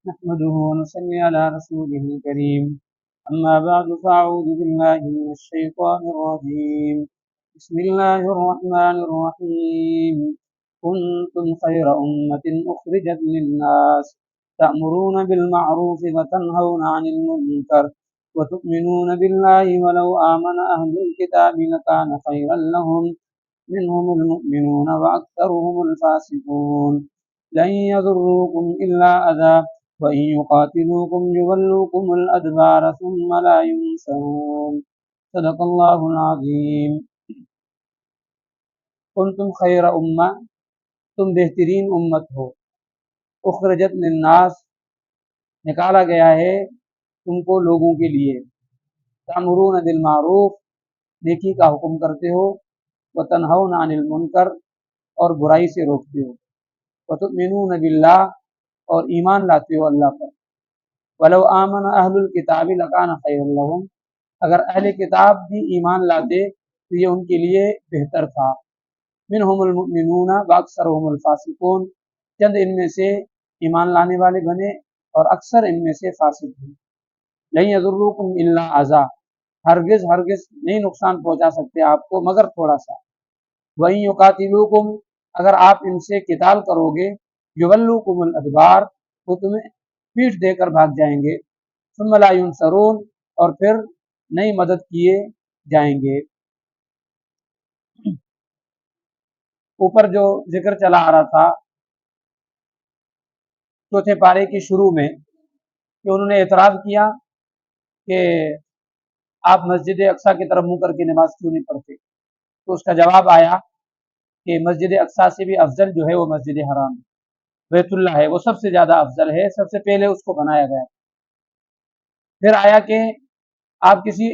نحمده ونصلي على رسوله الكريم أما بعد فأعوذ بالله من الشيطان الرجيم بسم الله الرحمن الرحيم كنتم خير أمة أخرجت للناس تأمرون بالمعروف وتنهون عن المنكر وتؤمنون بالله ولو آمن أهل الكتاب لكان خيرا لهم منهم المؤمنون وأكثرهم الفاسقون لن يضروكم إلا أذى وإن يقاتلوكم يولوكم الأدبار ثم لا ينصرون صدق الله العظيم کنتم خیر امہ، تم بہترین امت ہو، اخرجت للناس، نکالا گیا ہے تم کو لوگوں کے لیے، تأمرون بالمعروف، نیکی کا حکم کرتے ہو، وتنہون عن المنکر، اور برائی سے روکتے ہو، وتؤمنون باللہ، اور ایمان لاتے ہو اللہ پر، ولو آمن اہل الکتاب لکان خیر لہم، اگر اہل کتاب بھی ایمان لاتے تو یہ ان کے لیے بہتر تھا، منہم المؤمنون واکثرهم الفاسقون، چند ان میں سے ایمان لانے والے بنے اور اکثر ان میں سے فاسق ہیں، لن یضروکم الا اذی، ہرگز نہیں نقصان پہنچا سکتے آپ کو مگر تھوڑا سا، وَإِن يُقَاتِلُوكُمْ، اگر آپ ان سے قتال کرو گے، یولوکم الادبار، وہ تمہیں پیٹھ دے کر بھاگ جائیں گے، ثم لا ينصرون، اور پھر نہیں مدد کیے جائیں گے۔ اوپر جو ذکر چلا آ رہا تھا چوتھے پارے کی شروع میں کہ انہوں نے اعتراض کیا کہ آپ مسجد اقصیٰ کی طرف منہ کر کے نماز کیوں نہیں پڑھتے، تو اس کا جواب آیا کہ مسجد اقصیٰ سے بھی افضل جو ہے وہ مسجد حرام بیت اللہ ہے، وہ سب سے زیادہ افضل ہے، سب سے پہلے اس کو بنایا گیا۔ پھر آیا کہ آپ کسی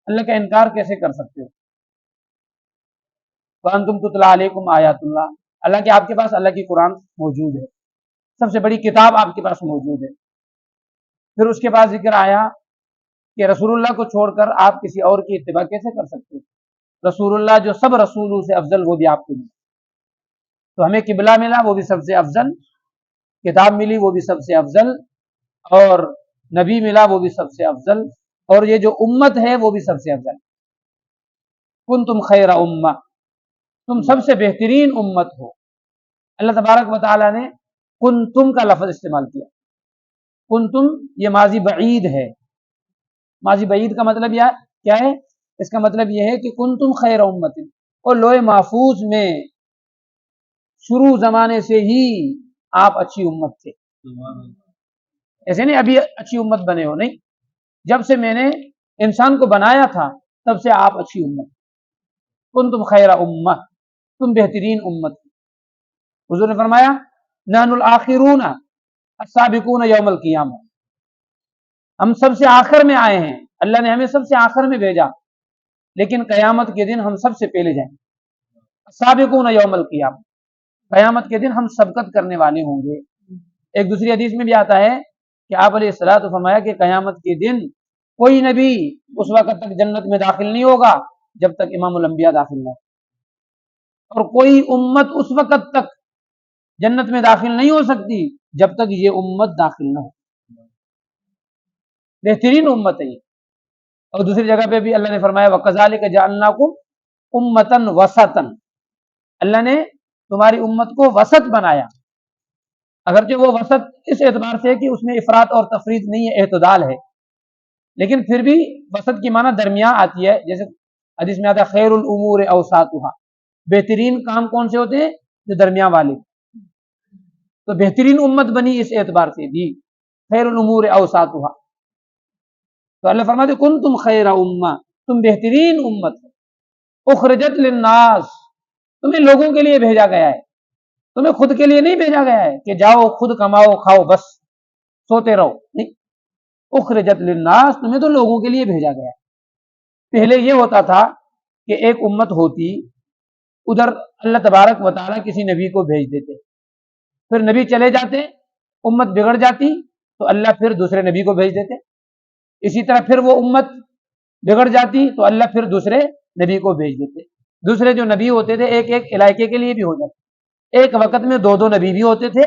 اللہ کا انکار کیسے کر سکتے ہو، وَأَنْتُمْ تُتْلَىٰ عَلَيْكُمْ آیَاتُ اللَّهِ، اللہ کہ آپ کے پاس اللہ کی قرآن موجود ہے، سب سے بڑی کتاب آپ کے پاس موجود ہے۔ پھر اس کے بعد ذکر آیا کہ رسول اللہ کو چھوڑ کر آپ کسی اور کی اتباع کیسے کر سکتے ہو، رسول اللہ جو سب رسولوں سے افضل، وہ بھی آپ کو ملا، تو ہمیں قبلہ ملا وہ بھی سب سے افضل، کتاب ملی وہ بھی سب سے افضل، اور نبی ملا وہ بھی سب سے افضل، اور یہ جو امت ہے وہ بھی سب سے افضل۔ کنتم خیر امہ، تم سب سے بہترین امت ہو۔ اللہ تبارک و تعالیٰ نے کنتم کا لفظ استعمال کیا، کنتم یہ ماضی بعید ہے، ماضی بعید کا مطلب کیا ہے؟ اس کا مطلب یہ ہے کہ کنتم خیر امت، اور لوح محفوظ میں شروع زمانے سے ہی آپ اچھی امت تھے، ایسے نہیں ابھی اچھی امت بنے ہو، نہیں، جب سے میں نے انسان کو بنایا تھا تب سے آپ اچھی امت، کنتم خیر امہ، تم بہترین امت۔ حضور نے فرمایا نحن الآخرون السابقون یوم القیامہ، ہم سب سے آخر میں آئے ہیں، اللہ نے ہمیں سب سے آخر میں بھیجا، لیکن قیامت کے دن ہم سب سے پہلے جائیں گے، السابقون یوم القیامہ، قیامت کے دن ہم سبقت کرنے والے ہوں گے۔ ایک دوسری حدیث میں بھی آتا ہے کہ آپ علیہ الصلوۃ والسلام فرمایا کہ قیامت کے دن کوئی نبی اس وقت تک جنت میں داخل نہیں ہوگا جب تک امام الانبیاء داخل نہ ہو، اور کوئی امت اس وقت تک جنت میں داخل نہیں ہو سکتی جب تک یہ امت داخل نہ ہو، بہترین امت ہے یہ۔ اور دوسری جگہ پہ بھی اللہ نے فرمایا وَكَذَلِكَ جَعَلْنَاكُمْ أُمَّةً وَسَطًا، اللہ نے تمہاری امت کو وسط بنایا، اگرچہ وہ وسط اس اعتبار سے کہ اس میں افراط اور تفریط نہیں ہے، اعتدال ہے، لیکن پھر بھی وسط کی معنی درمیان آتی ہے، جیسے حدیث میں آتا ہے خیر الامور اوساطها، بہترین کام کون سے ہوتے ہیں؟ جو درمیان والے، تو بہترین امت بنی اس اعتبار سے بھی خیر الامور اوساطها، تو اللہ فرماتے کنتم خیر امہ، تم بہترین امت ہو، اخرجت للناس، تمہیں لوگوں کے لیے بھیجا گیا ہے، تمہیں خود کے لیے نہیں بھیجا گیا ہے کہ جاؤ خود کماؤ کھاؤ بس سوتے رہو، نہیں، اخرجت للناس، تمہیں تو لوگوں کے لیے بھیجا گیا ہے۔ پہلے یہ ہوتا تھا کہ ایک امت ہوتی، ادھر اللہ تبارک و تعالیٰ کسی نبی کو بھیج دیتے، پھر نبی چلے جاتے، امت بگڑ جاتی تو اللہ پھر دوسرے نبی کو بھیج دیتے، اسی طرح پھر وہ امت بگڑ جاتی تو اللہ پھر دوسرے نبی کو بھیج دیتے، دوسرے جو نبی ہوتے تھے ایک ایک علاقے کے لیے بھی ہو جاتے، ایک وقت میں دو دو نبی بھی ہوتے تھے،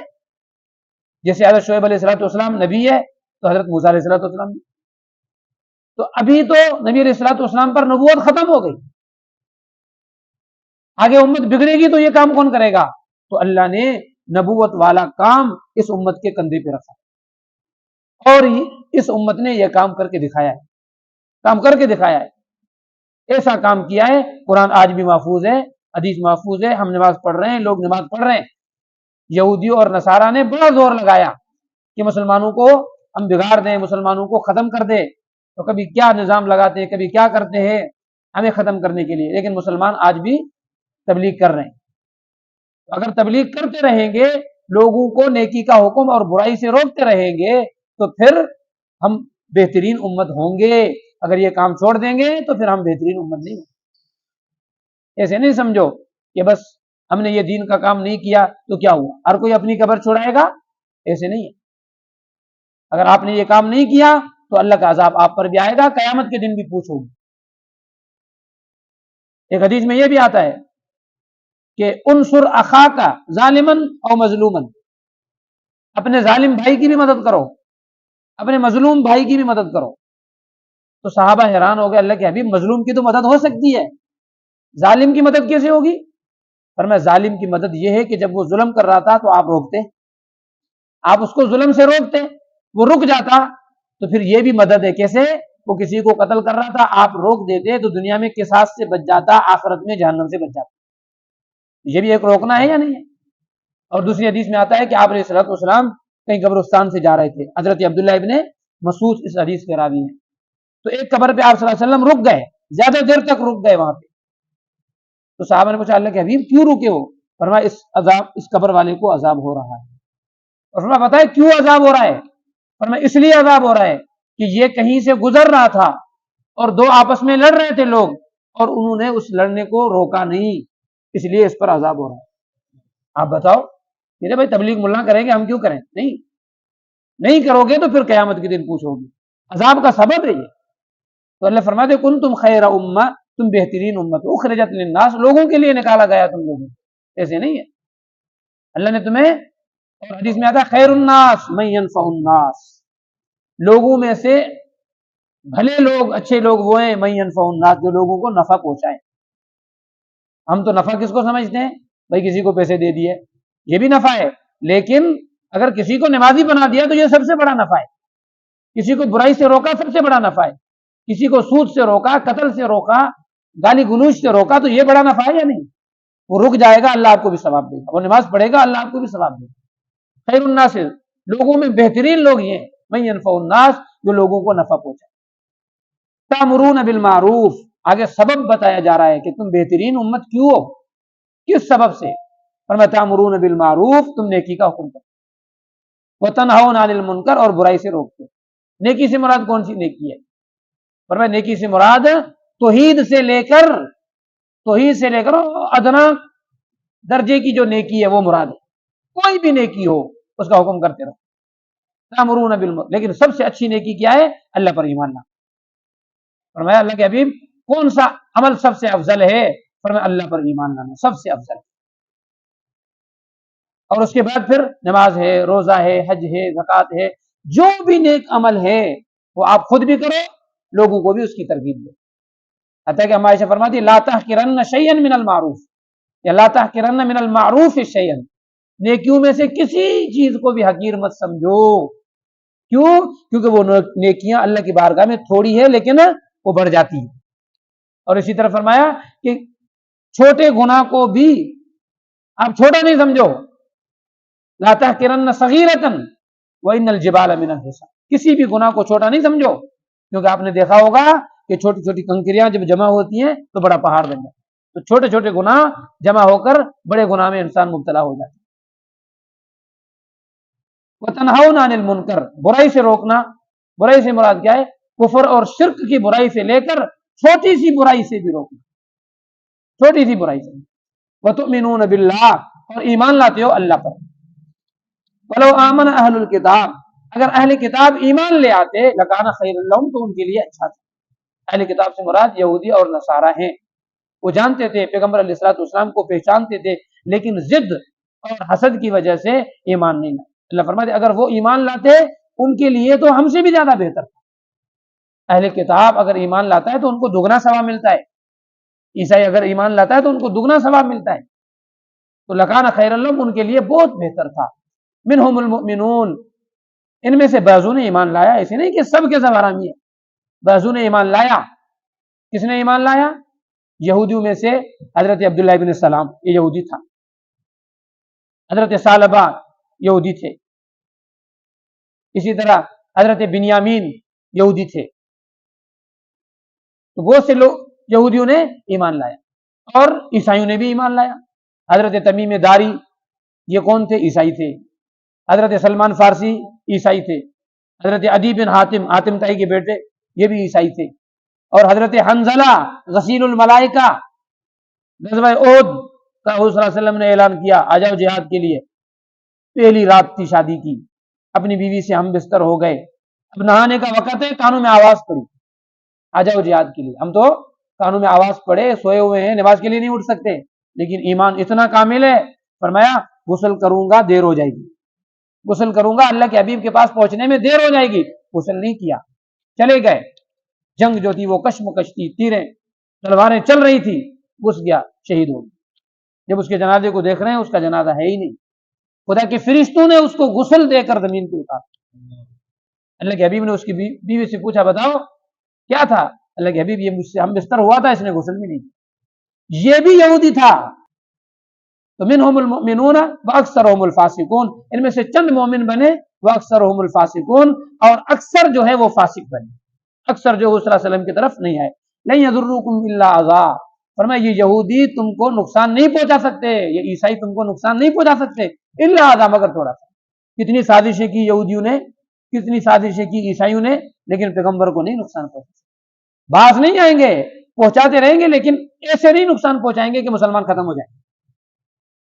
جیسے حضرت شعیب علیہ السلام نبی ہے تو حضرت موسیٰ علیہ السلام بھی. تو ابھی تو نبی علیہ السلام پر نبوت ختم ہو گئی, آگے امت بگڑے گی تو یہ کام کون کرے گا؟ تو اللہ نے نبوت والا کام اس امت کے کندھے پہ رکھا اور اس امت نے یہ کام کر کے دکھایا ہے, ایسا کام کیا ہے. قرآن آج بھی محفوظ ہے, حدیث محفوظ ہے, ہم نماز پڑھ رہے ہیں, لوگ نماز پڑھ رہے ہیں. یہودیوں اور نصارہ نے بڑا زور لگایا کہ مسلمانوں کو ہم بگاڑ دیں, مسلمانوں کو ختم کر دیں, تو کبھی کیا نظام لگاتے ہیں, کبھی کیا کرتے ہیں ہمیں ختم کرنے کے لیے. لیکن مسلمان آج بھی تبلیغ کر رہے ہیں. اگر تبلیغ کرتے رہیں گے, لوگوں کو نیکی کا حکم اور برائی سے روکتے رہیں گے, تو پھر ہم بہترین امت ہوں گے. اگر یہ کام چھوڑ دیں گے تو پھر ہم بہترین امت نہیں ہوں گے. ایسے نہیں سمجھو کہ بس ہم نے یہ دین کا کام نہیں کیا تو کیا ہوا, ہر کوئی اپنی قبر چھوڑائے گا, ایسے نہیں ہے. اگر آپ نے یہ کام نہیں کیا تو اللہ کا عذاب آپ پر بھی آئے گا, قیامت کے دن بھی پوچھو گی. ایک حدیث میں یہ بھی آتا ہے کہ انصر اخاک ظالمن او مظلومن, اپنے ظالم بھائی کی بھی مدد کرو, اپنے مظلوم بھائی کی بھی مدد کرو. تو صحابہ حیران ہو گئے, اللہ کے حبیب مظلوم کی تو مدد ہو سکتی ہے, ظالم کی مدد کیسے ہوگی؟ فرمایا ظالم کی مدد یہ ہے کہ جب وہ ظلم کر رہا تھا تو آپ روکتے, آپ اس کو ظلم سے روکتے, وہ رک جاتا تو پھر یہ بھی مدد ہے. کیسے؟ وہ کسی کو قتل کر رہا تھا, آپ روک دیتے تو دنیا میں قصاص سے بچ جاتا, آخرت میں جہنم سے بچ جاتا. یہ بھی ایک روکنا ہے یا نہیں ہے؟ اور دوسری حدیث میں آتا ہے کہ آپ علیہ الصلوۃ والسلام کہیں قبرستان سے جا رہے تھے, حضرت عبداللہ ابن مسعود اس حدیث کے راوی ہیں. تو ایک قبر پہ آپ صلی اللہ علیہ وسلم رک گئے, زیادہ دیر تک رک گئے وہاں پہ. تو صحابہ نے پوچھا اللہ کے حبیب کیوں رکے ہو؟ فرمایا اس قبر والے کو عذاب ہو رہا ہے. اور فرمایا بتائے کیوں عذاب ہو رہا ہے؟ فرمایا اس لیے عذاب ہو رہا ہے کہ یہ کہیں سے گزر رہا تھا اور دو آپس میں لڑ رہے تھے لوگ, اور انہوں نے اس لڑنے کو روکا نہیں, اس لیے اس پر عذاب ہو رہا ہے. آپ بتاؤ, میرے بھائی تبلیغ ملا کریں گے, ہم کیوں کریں؟ نہیں کرو گے تو پھر قیامت کے دن پوچھو گے, عذاب کا سبب ہے یہ. تو اللہ فرماتے کنتم خیر امہ, تم بہترین امت ہو, اخرجت للناس, لوگوں کے لیے نکالا گیا تم لوگوں. ایسے نہیں ہے. اللہ نے تمہیں, اور حدیث میں آتا ہے خیر الناس من ينفع الناس, لوگوں میں سے بھلے لوگ, اچھے لوگ وہ ہیں من ينفع الناس, جو لوگوں کو نفع پہنچائے. ہم تو نفع کس کو سمجھتے ہیں بھائی؟ کسی کو پیسے دے دیے, یہ بھی نفع ہے, لیکن اگر کسی کو نمازی بنا دیا تو یہ سب سے بڑا نفع ہے. کسی کو برائی سے روکا سب سے بڑا نفع ہے. کسی کو سود سے روکا, قتل سے روکا, گالی گلوچ سے روکا, تو یہ بڑا نفع ہے یا نہیں؟ وہ رک جائے گا, اللہ آپ کو بھی ثواب دے گا. وہ نماز پڑھے گا, اللہ آپ کو بھی ثواب دے گا. خیر الناس, لوگوں میں بہترین لوگ یہ من ينفع الناس, جو لوگوں کو نفع پہنچائے. تأمرون بالمعروف, آگے سبب بتایا جا رہا ہے کہ تم بہترین امت کیوں ہو, کس سبب سے. فرمایا تأمرون بالمعروف, تم نیکی کا حکم کرتے, وتنہون عن المنکر, اور برائی سے روکتے. نیکی سے مراد کون سی نیکی ہے؟ فرمایا نیکی سے مراد توحید سے لے کر ادنا درجے کی جو نیکی ہے وہ مراد ہے. کوئی بھی نیکی ہو اس کا حکم کرتے رہو. تأمرون بالمعروف, لیکن سب سے اچھی نیکی کیا ہے؟ اللہ پر ایمان لانا. فرمایا اللہ کے حبیب کون سا عمل سب سے افضل ہے؟ فرمایا اللہ پر ایمان لانا سب سے افضل ہے. اور اس کے بعد پھر نماز ہے, روزہ ہے, حج ہے, زکوٰۃ ہے, جو بھی نیک عمل ہے وہ آپ خود بھی کرو, لوگوں کو بھی اس کی ترغیب دو. حتیٰ کہ عائشہ فرماتی لا تحقرن شیئا من المعروف, یا لا تحقرن من المعروف شیئا, نیکیوں میں سے کسی چیز کو بھی حقیر مت سمجھو. کیوں؟ کیونکہ وہ نیکیاں اللہ کی بارگاہ میں تھوڑی ہے لیکن وہ بڑھ جاتی ہیں. اور اسی طرح فرمایا کہ چھوٹے گناہ کو بھی آپ چھوٹا نہیں سمجھو. لا تحقرن صغیرۃ وان الجبال من الحصى, کسی بھی گناہ کو چھوٹا نہیں سمجھو, کیونکہ آپ نے دیکھا ہوگا کہ چھوٹی چھوٹی کنکریاں جب جمع ہوتی ہیں تو بڑا پہاڑ بن جاتا ہے. تو چھوٹے چھوٹے گناہ جمع ہو کر بڑے گناہ میں انسان مبتلا ہو جاتا ہے. وتنہون عن المنکر, برائی سے روکنا. برائی سے مراد کیا ہے؟ کفر اور شرک کی برائی سے لے کر چھوٹی سی برائی سے بھی روکنا, چھوٹی سی برائی سے. وتؤمنون باللہ, اور ایمان لاتے ہو اللہ پر. ولو آمن اہل الکتاب, اگر اہل کتاب ایمان لے آتے, لکان خیر لہم, تو ان کے لیے اچھا تھا. اہل کتاب سے مراد یہودی اور نصارہ ہیں. وہ جانتے تھے, پیغمبر علیہ الصلوۃ والسلام کو پہچانتے تھے, لیکن ضد اور حسد کی وجہ سے ایمان نہیں لائے. اللہ فرماتے اگر وہ ایمان لاتے ان کے لیے تو ہم سے بھی زیادہ بہتر تھا. اہل کتاب اگر ایمان لاتا ہے تو ان کو دگنا ثواب ملتا ہے, عیسائی اگر ایمان لاتا ہے تو ان کو دگنا ثواب ملتا ہے. تو لکان خیر لہم ان کے لیے بہت بہتر تھا. منہم المؤمنون ان میں سے بعضوں نے ایمان لایا, ایسے نہیں کہ سب کے سب حرامی ہے, بعضوں نے ایمان لایا. کس نے ایمان لایا؟ یہودیوں میں سے حضرت عبداللہ ابن السلام, یہ یہودی تھا. حضرت ثعلبہ یہودی تھے. اسی طرح حضرت بنیامین یہودی تھے. تو بہت سے لوگ یہودیوں نے ایمان لایا اور عیسائیوں نے بھی ایمان لایا. حضرت تمیم داری یہ کون تھے؟ عیسائی تھے. حضرت سلمان فارسی عیسائی تھے. حضرت عدی بن حاتم تائی کے بیٹے یہ بھی عیسائی تھے. اور حضرت حنزلہ غسیل الملائکہ غزوہ احد کا حضور صلی اللہ علیہ وسلم نے اعلان کیا آ جاؤ جہاد کے لیے. پہلی رات تھی شادی کی, اپنی بیوی سے ہم بستر ہو گئے, اب نہانے کا وقت ہے, کانوں میں آواز پڑی آ جاؤ جہاد کے لیے. ہم تو کانوں میں آواز پڑے سوئے ہوئے ہیں, نماز کے لیے نہیں اٹھ سکتے, لیکن ایمان اتنا کامل ہے. فرمایا غسل کروں گا دیر ہو جائے گی, غسل کروں گا اللہ کے حبیب کے پاس پہنچنے میں دیر ہو جائے گی. غسل نہیں کیا, چلے گئے. جنگ جو تھی وہ کشمکش تھی, تیریں تلواریں چل رہی تھی, گھس گیا, شہید ہو گیا. جب اس کے جنازے کو دیکھ رہے ہیں اس کا جنازہ ہے ہی نہیں. خدا کے فرشتوں نے اس کو غسل دے کر زمین پہ اتارا. اللہ کے حبیب نے اس کی بیوی سے پوچھا بتاؤ کیا تھا؟ اللہ کے حبیب یہ مجھ سے ہم بستر ہوا تھا, اس نے غسل بھی نہیں کیا. یہ بھی یہودی تھا. تو منہم المؤمنون واکثرهم الفاسقون, ان میں سے چند مومن بنے, واکثرهم الفاسقون, اور اکثر جو ہے وہ فاسق بنے, اکثر جو صلی اللہ علیہ وسلم کی طرف نہیں آئے. لن یضرکم الا اذى, فرمایا یہ یہودی تم کو نقصان نہیں پہنچا سکتے, یہ عیسائی تم کو نقصان نہیں پہنچا سکتے, الا اذى, مگر تھوڑا سا. کتنی سازشیں کی یہودیوں نے, کتنی سازشیں کی عیسائیوں نے, لیکن پیغمبر کو نہیں نقصان پہنچا. باز نہیں آئیں گے, پہنچاتے رہیں گے, لیکن ایسے نہیں نقصان پہنچائیں گے کہ مسلمان ختم ہو جائیں.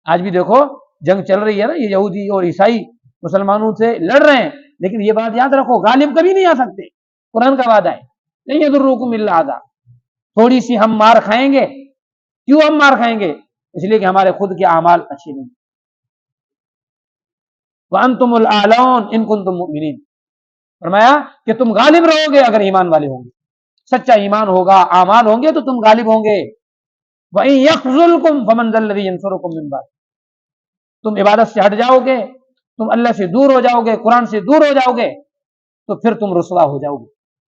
آج بھی دیکھو جنگ چل رہی ہے نا, یہ یہودی اور عیسائی مسلمانوں سے لڑ رہے ہیں, لیکن یہ بات یاد رکھو غالب کبھی نہیں آ سکتے. قرآن کا وعدہ ہے نہیں یضرکم الا اذى, تھوڑی سی ہم مار کھائیں گے. کیوں ہم مار کھائیں گے؟ اس لیے کہ ہمارے خود کے اعمال اچھے نہیں. وانتم الاعلون ان کنتم مؤمنین, فرمایا کہ تم غالب رہو گے اگر ایمان والے ہوں گے, سچا ایمان ہوگا, اعمال ہوں گے تو تم غالب ہوں گے. وَإِن يَخْذُلْكُمْ فَمَنْ ذَا الَّذِي يَنْصُرُكُمْ مِنْ بَعْدِهِ, تم عبادت سے ہٹ جاؤ گے, تم اللہ سے دور ہو جاؤ گے, قرآن سے دور ہو جاؤ گے, تو پھر تم رسوا ہو جاؤ گے.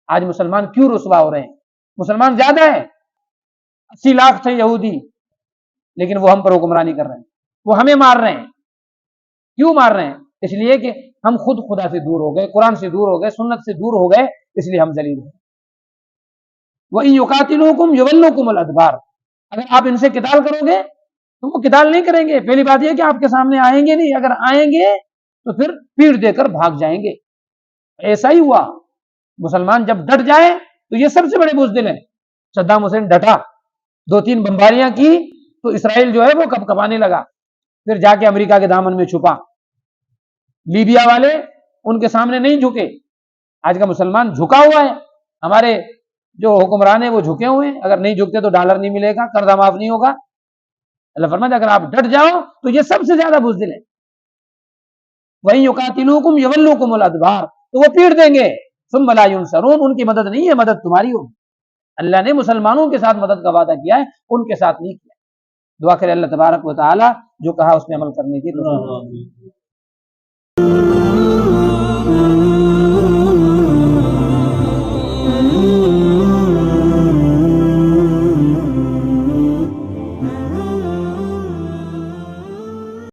آج مسلمان کیوں رسوا ہو رہے ہیں؟ مسلمان زیادہ ہیں, 80 لاکھ تھے یہودی, لیکن وہ ہم پر حکمرانی کر رہے ہیں, وہ ہمیں مار رہے ہیں. کیوں مار رہے ہیں؟ اس لیے کہ ہم خود خدا سے دور ہو گئے, قرآن سے دور ہو گئے, سنت سے دور ہو گئے, اس لیے ہم ذلیل ہیں. وَإِن يُقَاتِلُوكُمْ يُوَلُّوكُمُ الْأَدْبَارَ, اگر آپ ان سے قتال کرو گے تو وہ قتال نہیں کریں گے. پہلی بات یہ کہ آپ کے سامنے آئیں گے نہیں, اگر آئیں گے تو پھر پیٹ دے کر بھاگ جائیں گے. ایسا ہی ہوا, مسلمان جب ڈٹ جائے تو یہ سب سے بڑے بزدل ہیں. صدام حسین ڈٹا, 2-3 بمباریاں کی تو اسرائیل جو ہے وہ کب کبانے لگا, پھر جا کے امریکہ کے دامن میں چھپا. لیبیا والے ان کے سامنے نہیں جھکے. آج کا مسلمان جھکا ہوا ہے, ہمارے جو حکمران ہیں وہ جھکے ہوئے ہیں, اگر نہیں جھکتے تو ڈالر نہیں ملے گا, قرضہ معاف نہیں ہوگا. اللہ فرماتا ہے اگر آپ ڈٹ جاؤ تو یہ سب سے زیادہ بزدل ہے. وَإِن يُقَاتِلُوكُمْ يُوَلُّوكُمُ الْأَدْبَارَ, تو وہ پیٹ دیں گے. ثُمَّ لَا يُنصَرُونَ, ان کی مدد نہیں ہے, مدد تمہاری ہوگی. اللہ نے مسلمانوں کے ساتھ مدد کا وعدہ کیا ہے, ان کے ساتھ نہیں کیا. دعا کرے اللہ تبارک و تعالی جو کہا اس میں عمل کرنے کی توفیق.